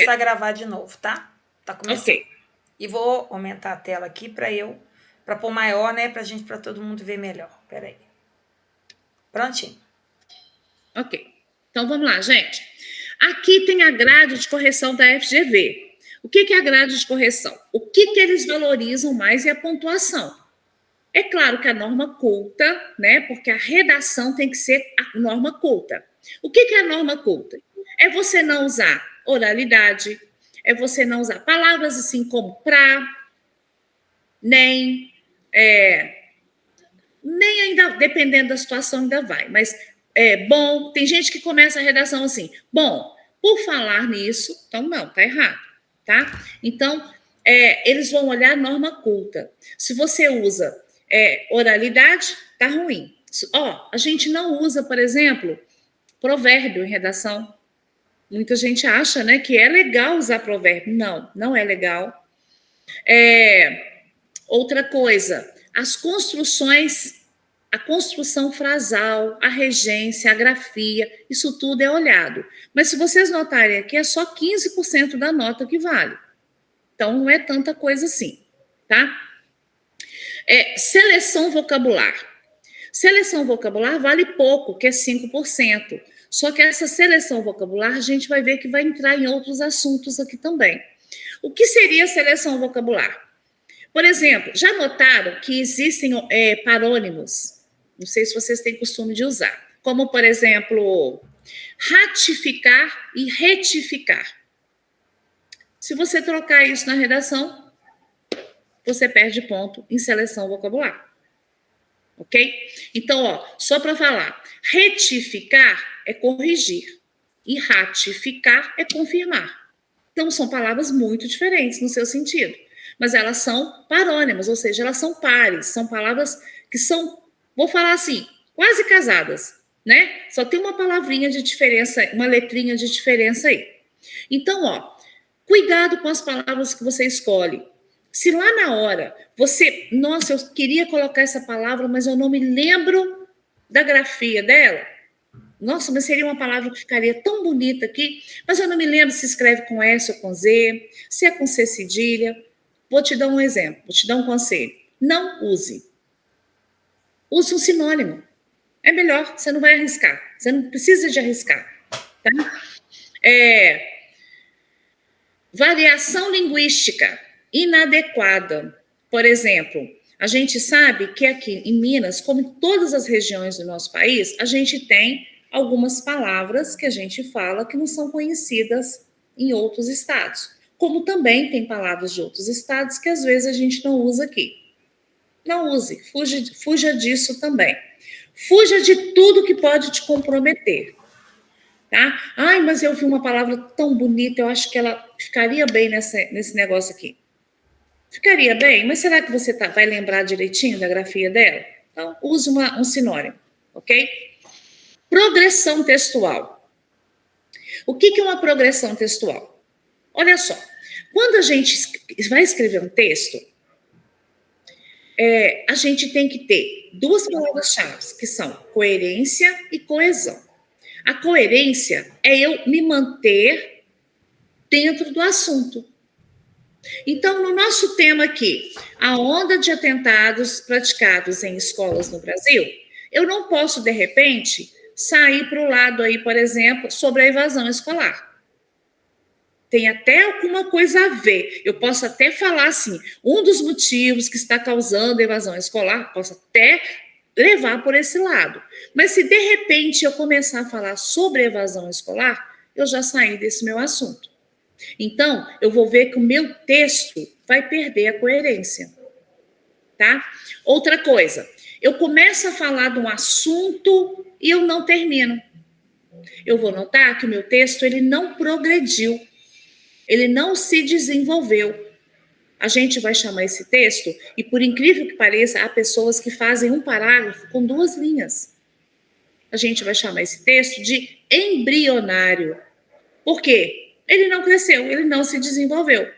começar a gravar de novo, tá? Tá começando. Ok. E vou aumentar a tela aqui para pôr maior, né? Para todo mundo ver melhor. Peraí. Prontinho. Ok. Então, vamos lá, gente. Aqui tem a grade de correção da FGV. O que é a grade de correção? O que eles valorizam mais é a pontuação. É claro que a norma culta, né? Porque a redação tem que ser a norma culta. O que é a norma culta? É você não usar oralidade, é você não usar palavras assim como pra, nem, nem ainda, dependendo da situação, ainda vai, mas bom, tem gente que começa a redação assim, bom, por falar nisso, então não, tá errado, tá? Então, eles vão olhar a norma culta. Se você usa oralidade, tá ruim. Ó, a gente não usa, por exemplo, provérbio em redação. Muita gente acha, né, que é legal usar provérbio. Não, não é legal. Outra coisa, as construções, a construção frasal, a regência, a grafia, isso tudo é olhado. Mas se vocês notarem aqui, é só 15% da nota que vale. Então, não é tanta coisa assim, tá? Seleção vocabular. Seleção vocabular vale pouco, que é 5%. Só que essa seleção vocabular, a gente vai ver que vai entrar em outros assuntos aqui também. O que seria seleção vocabular? Por exemplo, já notaram que existem parônimos? Não sei se vocês têm costume de usar. Como, por exemplo, ratificar e retificar. Se você trocar isso na redação, você perde ponto em seleção vocabular. Ok? Então, ó, só para falar, retificar é corrigir e ratificar é confirmar. Então, são palavras muito diferentes no seu sentido, mas elas são parônimas, ou seja, elas são pares, são palavras que são, vou falar assim, quase casadas, né? Só tem uma palavrinha de diferença, uma letrinha de diferença aí. Então, ó, cuidado com as palavras que você escolhe. Se lá na hora você, nossa, eu queria colocar essa palavra, mas eu não me lembro da grafia dela. Nossa, mas seria uma palavra que ficaria tão bonita aqui, mas eu não me lembro se escreve com S ou com Z, se é com C cedilha. Vou te dar um exemplo, vou te dar um conselho. Não use. Use um sinônimo. É melhor, você não vai arriscar. Você não precisa de arriscar. Tá? Variação linguística inadequada. Por exemplo, a gente sabe que aqui em Minas, como em todas as regiões do nosso país, a gente tem algumas palavras que a gente fala que não são conhecidas em outros estados. Como também tem palavras de outros estados que às vezes a gente não usa aqui. Não use, fuja disso também. Fuja de tudo que pode te comprometer. Tá? Ai, mas eu vi uma palavra tão bonita, eu acho que ela ficaria bem nesse negócio aqui. Ficaria bem, mas será que você vai lembrar direitinho da grafia dela? Então, use um sinônimo, ok? Progressão textual. O que é uma progressão textual? Olha só, quando a gente vai escrever um texto, a gente tem que ter duas palavras-chave, que são coerência e coesão. A coerência é eu me manter dentro do assunto. Então, no nosso tema aqui, a onda de atentados praticados em escolas no Brasil, eu não posso, de repente, sair para o lado aí, por exemplo, sobre a evasão escolar. Tem até alguma coisa a ver. Eu posso até falar assim, um dos motivos que está causando a evasão escolar, posso até levar por esse lado. Mas se de repente eu começar a falar sobre a evasão escolar, eu já saí desse meu assunto. Então, eu vou ver que o meu texto vai perder a coerência, tá? Outra coisa, eu começo a falar de um assunto e eu não termino. Eu vou notar que o meu texto, ele não progrediu, ele não se desenvolveu. A gente vai chamar esse texto, e por incrível que pareça, há pessoas que fazem um parágrafo com 2 linhas. A gente vai chamar esse texto de embrionário. Por quê? Ele não cresceu, ele não se desenvolveu.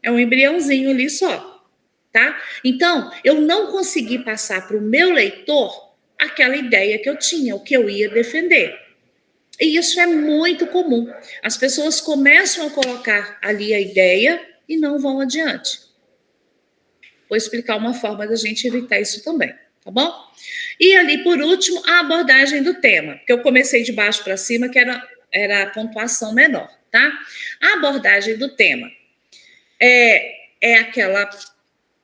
É um embriãozinho ali só, tá? Então, eu não consegui passar para o meu leitor aquela ideia que eu tinha, o que eu ia defender. E isso é muito comum. As pessoas começam a colocar ali a ideia e não vão adiante. Vou explicar uma forma da gente evitar isso também, tá bom? E ali, por último, a abordagem do tema, que eu comecei de baixo para cima, que era a pontuação menor, tá? A abordagem do tema é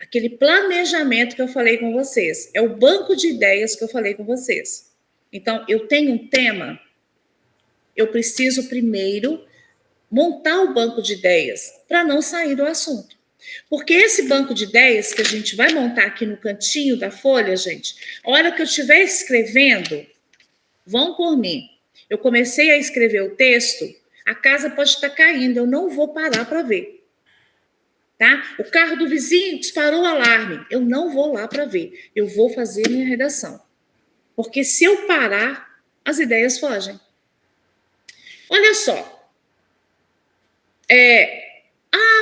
aquele planejamento que eu falei com vocês, é o banco de ideias que eu falei com vocês. Então, eu tenho um tema, eu preciso primeiro montar o banco de ideias para não sair do assunto. Porque esse banco de ideias que a gente vai montar aqui no cantinho da folha, gente, a hora que eu estiver escrevendo, vão por mim. Eu comecei a escrever o texto, a casa pode estar caindo, eu não vou parar para ver. Tá? O carro do vizinho disparou o alarme, eu não vou lá para ver, eu vou fazer minha redação. Porque se eu parar, as ideias fogem. Olha só.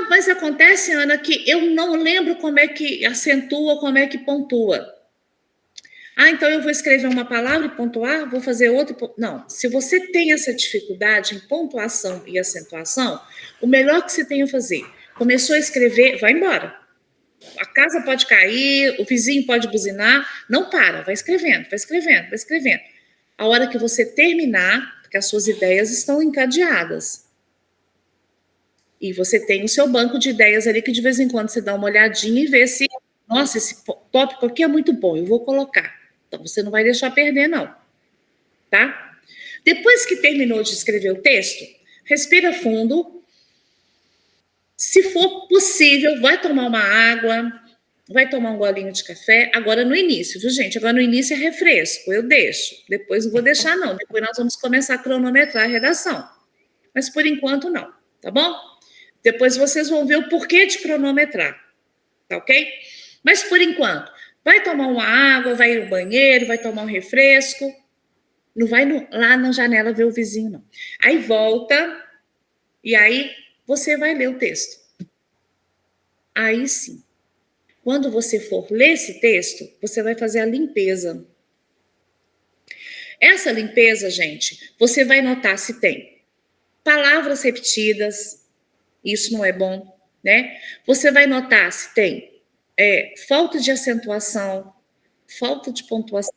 Mas acontece, Ana, que eu não lembro como é que acentua, como é que pontua. Então eu vou escrever uma palavra e pontuar, vou fazer outra. Não, se você tem essa dificuldade em pontuação e acentuação, o melhor que você tem a fazer, começou a escrever, vai embora. A casa pode cair, o vizinho pode buzinar, não para, vai escrevendo, vai escrevendo, vai escrevendo. A hora que você terminar, porque as suas ideias estão encadeadas. E você tem o seu banco de ideias ali que de vez em quando você dá uma olhadinha e vê se, nossa, esse tópico aqui é muito bom, eu vou colocar. Então você não vai deixar perder, não. Tá? Depois que terminou de escrever o texto, respira fundo. Se for possível, vai tomar uma água, vai tomar um golinho de café. Agora no início, viu, gente? Agora no início é refresco, eu deixo. Depois não vou deixar, não. Depois nós vamos começar a cronometrar a redação. Mas por enquanto, não. Tá bom? Depois vocês vão ver o porquê de cronometrar. Tá ok? Mas por enquanto, vai tomar uma água, vai ir no banheiro, vai tomar um refresco. Não vai lá na janela ver o vizinho, não. Aí volta e aí você vai ler o texto. Aí sim. Quando você for ler esse texto, você vai fazer a limpeza. Essa limpeza, gente, você vai notar se tem palavras repetidas, isso não é bom, né? Você vai notar se tem falta de acentuação, falta de pontuação.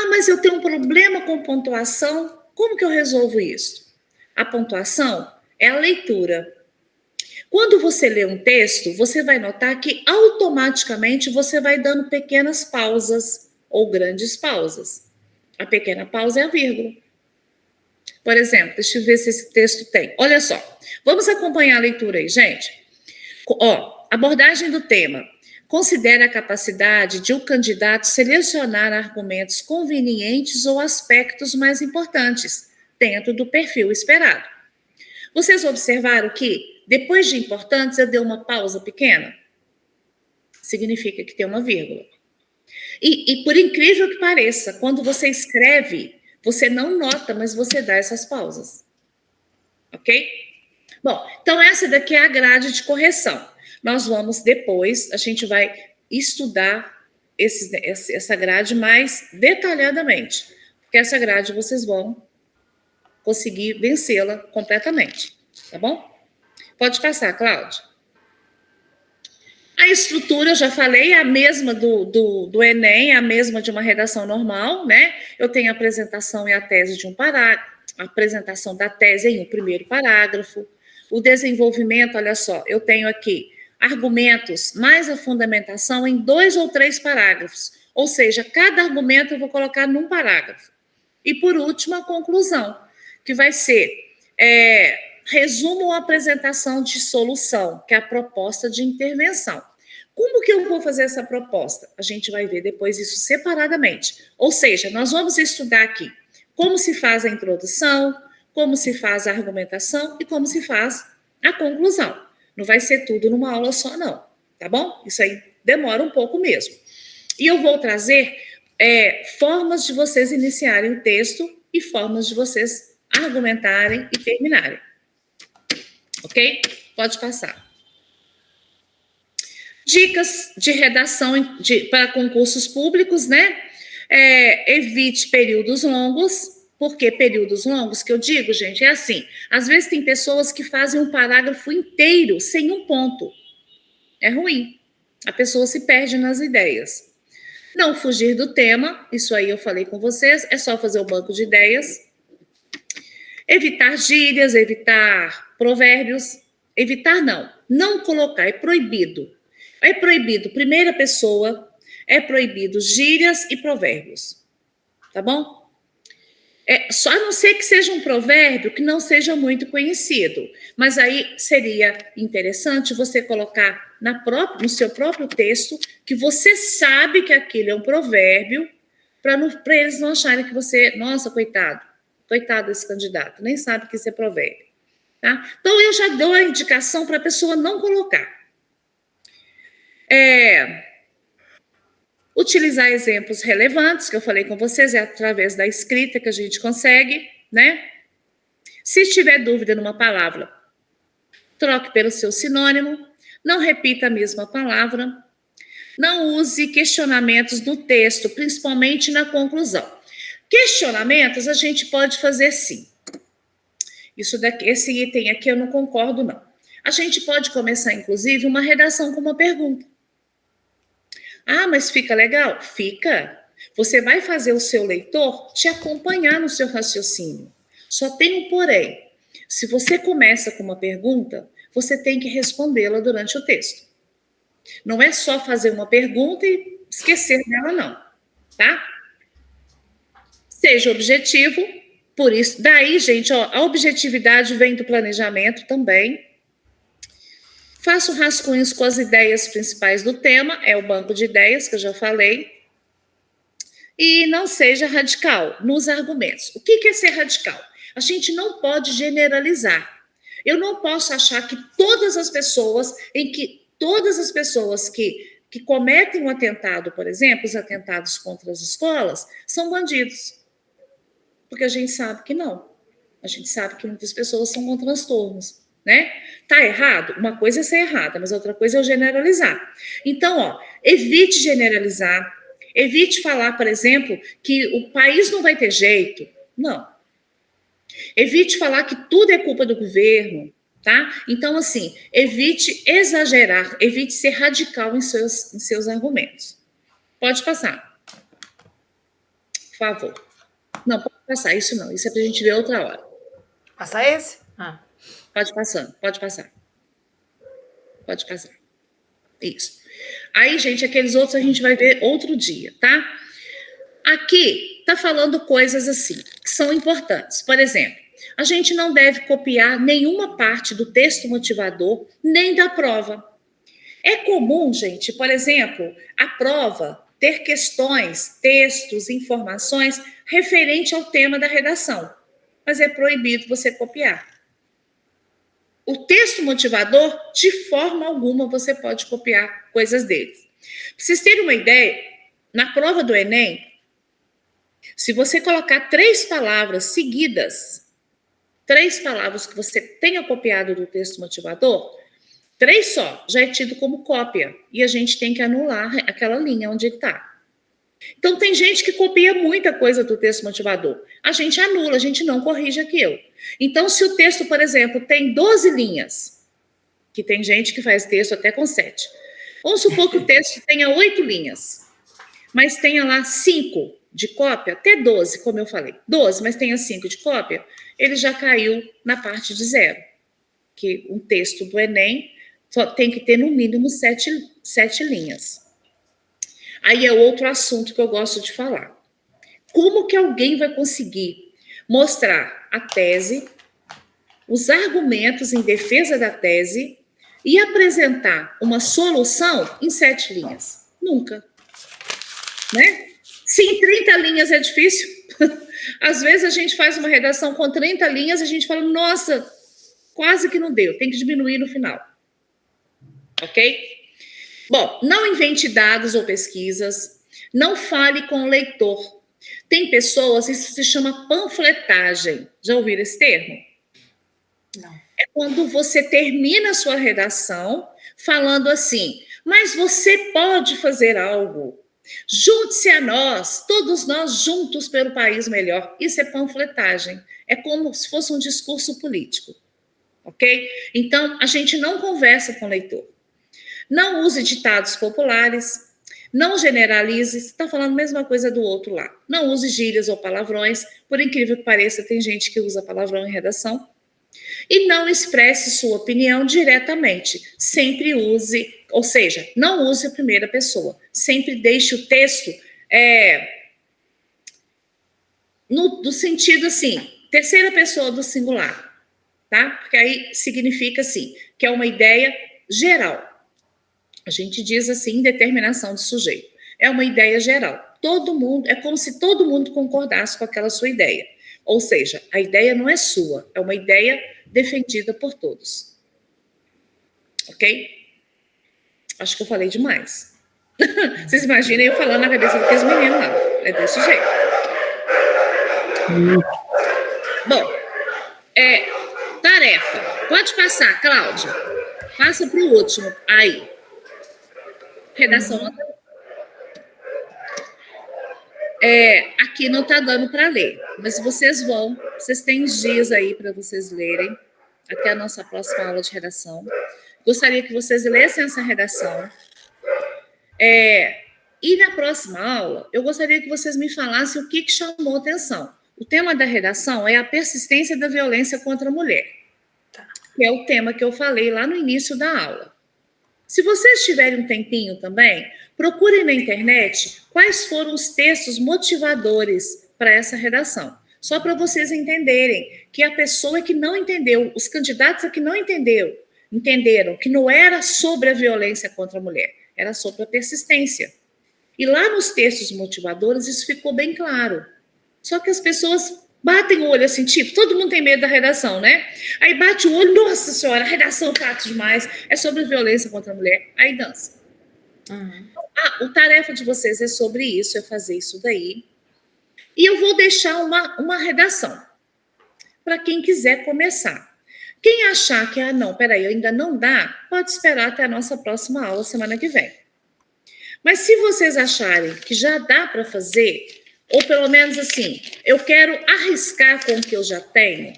Mas eu tenho um problema com pontuação, como que eu resolvo isso? A pontuação é a leitura. Quando você lê um texto, você vai notar que automaticamente você vai dando pequenas pausas ou grandes pausas. A pequena pausa é a vírgula. Por exemplo, deixa eu ver se esse texto tem. Olha só, vamos acompanhar a leitura aí, gente. Abordagem do tema. Considera a capacidade de o candidato selecionar argumentos convenientes ou aspectos mais importantes dentro do perfil esperado. Vocês observaram que, depois de importantes, eu dei uma pausa pequena? Significa que tem uma vírgula. E por incrível que pareça, quando você escreve, você não nota, mas você dá essas pausas. Ok? Bom, então essa daqui é a grade de correção. Nós vamos depois, a gente vai estudar essa grade mais detalhadamente, porque essa grade vocês vão conseguir vencê-la completamente, tá bom? Pode passar, Cláudia. A estrutura, eu já falei, é a mesma do Enem, é a mesma de uma redação normal, né? Eu tenho a apresentação e a tese de um parágrafo, a apresentação da tese em um primeiro parágrafo, o desenvolvimento, olha só, eu tenho aqui argumentos mais a fundamentação em 2 ou 3 parágrafos, ou seja, cada argumento eu vou colocar num parágrafo. E, por último, a conclusão, que vai ser resumo ou apresentação de solução, que é a proposta de intervenção. Como que eu vou fazer essa proposta? A gente vai ver depois isso separadamente. Ou seja, nós vamos estudar aqui como se faz a introdução, como se faz a argumentação e como se faz a conclusão. Não vai ser tudo numa aula só, não. Tá bom? Isso aí demora um pouco mesmo. E eu vou trazer formas de vocês iniciarem o texto e formas de vocês argumentarem e terminarem. Ok? Pode passar. Dicas de redação para concursos públicos, né? Evite períodos longos, Porque períodos longos, que eu digo, gente, é assim. Às vezes tem pessoas que fazem um parágrafo inteiro sem um ponto. É ruim. A pessoa se perde nas ideias. Não fugir do tema, isso aí eu falei com vocês, é só fazer o banco de ideias. Evitar gírias, evitar provérbios. Evitar não colocar, é proibido. É proibido primeira pessoa, é proibido gírias e provérbios. Tá bom? Só a não ser que seja um provérbio que não seja muito conhecido. Mas aí seria interessante você colocar no seu próprio texto que você sabe que aquilo é um provérbio, para eles não acharem que você, nossa, coitado desse candidato, nem sabe que isso é provérbio. Tá? Então, eu já dou a indicação para a pessoa não colocar. Utilizar exemplos relevantes, que eu falei com vocês, é através da escrita que a gente consegue, né? Se tiver dúvida numa palavra, troque pelo seu sinônimo, não repita a mesma palavra, não use questionamentos no texto, principalmente na conclusão. Questionamentos a gente pode fazer sim. Esse item aqui eu não concordo, não. A gente pode começar, inclusive, uma redação com uma pergunta. Ah, mas fica legal? Fica. Você vai fazer o seu leitor te acompanhar no seu raciocínio. Só tem um porém. Se você começa com uma pergunta, você tem que respondê-la durante o texto. Não é só fazer uma pergunta e esquecer dela, não. Tá? Seja objetivo, por isso. Daí, gente, a objetividade vem do planejamento também. Faço rascunhos com as ideias principais do tema, é o banco de ideias que eu já falei. E não seja radical nos argumentos. O que é ser radical? A gente não pode generalizar. Eu não posso achar que todas as pessoas que cometem um atentado, por exemplo, os atentados contra as escolas, são bandidos. Porque a gente sabe que não. A gente sabe que muitas pessoas são com transtornos. Né? Tá errado? Uma coisa é ser errada, mas outra coisa é eu generalizar. Então, evite generalizar, evite falar, por exemplo, que o país não vai ter jeito. Não. Evite falar que tudo é culpa do governo, tá? Então, assim, evite exagerar, evite ser radical em seus argumentos. Pode passar. Por favor. Não, pode passar, isso não. Isso é pra gente ver outra hora. Passar esse? Pode passar. Pode passar. Isso. Aí, gente, aqueles outros a gente vai ver outro dia, tá? Aqui tá falando coisas assim, que são importantes. Por exemplo, a gente não deve copiar nenhuma parte do texto motivador, nem da prova. É comum, gente, por exemplo, a prova ter questões, textos, informações referente ao tema da redação. Mas é proibido você copiar. O texto motivador, de forma alguma, você pode copiar coisas deles. Para vocês terem uma ideia, na prova do Enem, se você colocar 3 palavras seguidas, 3 palavras que você tenha copiado do texto motivador, 3 só, já é tido como cópia. E a gente tem que anular aquela linha onde está. Então, tem gente que copia muita coisa do texto motivador. A gente anula, a gente não corrige aquilo. Então, se o texto, por exemplo, tem 12 linhas, que tem gente que faz texto até com 7. Vamos supor que o texto tenha 8 linhas, mas tenha lá 5 de cópia, até 12, como eu falei. 12, mas tenha 5 de cópia, ele já caiu na parte de 0. Que um texto do Enem só tem que ter, no mínimo, 7 linhas. Aí é outro assunto que eu gosto de falar. Como que alguém vai conseguir mostrar a tese, os argumentos em defesa da tese e apresentar uma solução em 7 linhas? Nunca. Né? Se em 30 linhas é difícil, às vezes a gente faz uma redação com 30 linhas e a gente fala, nossa, quase que não deu, tem que diminuir no final. Ok? Bom, não invente dados ou pesquisas, não fale com o leitor. Tem pessoas, isso se chama panfletagem. Já ouviram esse termo? Não. É quando você termina a sua redação falando assim, mas você pode fazer algo. Junte-se a nós, todos nós juntos pelo país melhor. Isso é panfletagem. É como se fosse um discurso político. Ok? Então, a gente não conversa com o leitor. Não use ditados populares. Não generalize. Você está falando a mesma coisa do outro lá. Não use gírias ou palavrões. Por incrível que pareça, tem gente que usa palavrão em redação. E não expresse sua opinião diretamente. Sempre use, ou seja, não use a primeira pessoa. Sempre deixe o texto no sentido assim, terceira pessoa do singular, tá? Porque aí significa assim, que é uma ideia geral. A gente diz assim, determinação de sujeito. É uma ideia geral. Todo mundo, é como se todo mundo concordasse com aquela sua ideia. Ou seja, a ideia não é sua, é uma ideia defendida por todos. Ok? Acho que eu falei demais. Vocês imaginem eu falando na cabeça daqueles meninos lá. É desse jeito. Bom, tarefa. Pode passar, Cláudia. Passa para o último. Aí. Redação. Aqui não está dando para ler, mas vocês têm uns dias aí para vocês lerem, até a nossa próxima aula de redação. Gostaria que vocês lessem essa redação. E na próxima aula, eu gostaria que vocês me falassem o que chamou atenção. O tema da redação é a persistência da violência contra a mulher, que é o tema que eu falei lá no início da aula. Se vocês tiverem um tempinho também, procurem na internet quais foram os textos motivadores para essa redação. Só para vocês entenderem que a pessoa que não entendeu, os candidatos que não entenderam que não era sobre a violência contra a mulher, era sobre a persistência. E lá nos textos motivadores isso ficou bem claro. Só que as pessoas batem o olho assim, tipo, todo mundo tem medo da redação, né? Aí bate o olho, nossa senhora, a redação é fácil demais, é sobre violência contra a mulher, aí dança. A tarefa de vocês é sobre isso, é fazer isso daí. E eu vou deixar uma redação para quem quiser começar. Quem achar que, não, peraí, ainda não dá, pode esperar até a nossa próxima aula, semana que vem. Mas se vocês acharem que já dá para fazer, ou pelo menos assim, eu quero arriscar com o que eu já tenho.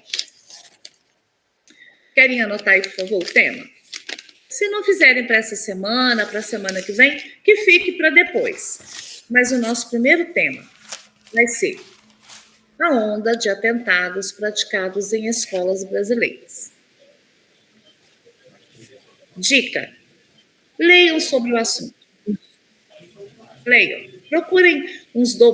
Querem anotar aí, por favor, o tema? Se não fizerem para essa semana, para a semana que vem, que fique para depois. Mas o nosso primeiro tema vai ser a onda de atentados praticados em escolas brasileiras. Dica: leiam sobre o assunto. Leiam. Procurem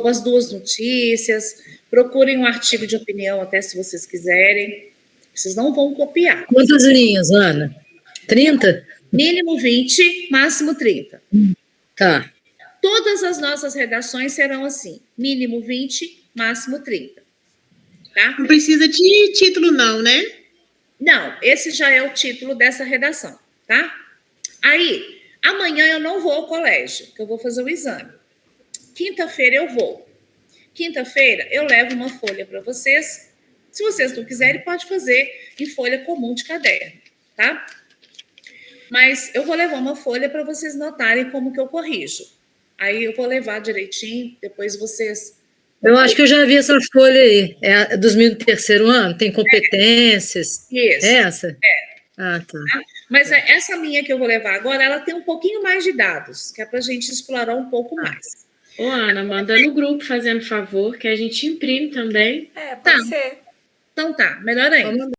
as duas notícias, procurem um artigo de opinião, até se vocês quiserem. Vocês não vão copiar. Quantas linhas, Ana? 30? Mínimo 20, máximo 30. Tá. Todas as nossas redações serão assim: mínimo 20, máximo 30. Tá? Não precisa de título, não, né? Não, esse já é o título dessa redação, tá? Aí, amanhã eu não vou ao colégio, porque eu vou fazer o exame. Quinta-feira eu vou. Quinta-feira eu levo uma folha para vocês. Se vocês não quiserem, pode fazer em folha comum de caderno, tá? Mas eu vou levar uma folha para vocês notarem como que eu corrijo. Aí eu vou levar direitinho, depois vocês... Eu acho que eu já vi essa folha aí. É dos meninos do terceiro ano? Tem competências? Isso. Essa? Ah, tá. Mas essa minha que eu vou levar agora, ela tem um pouquinho mais de dados, que é para a gente explorar um pouco mais. Ô, Ana, manda no grupo, fazendo favor, que a gente imprime também. Pode ser. Então tá, melhor ainda.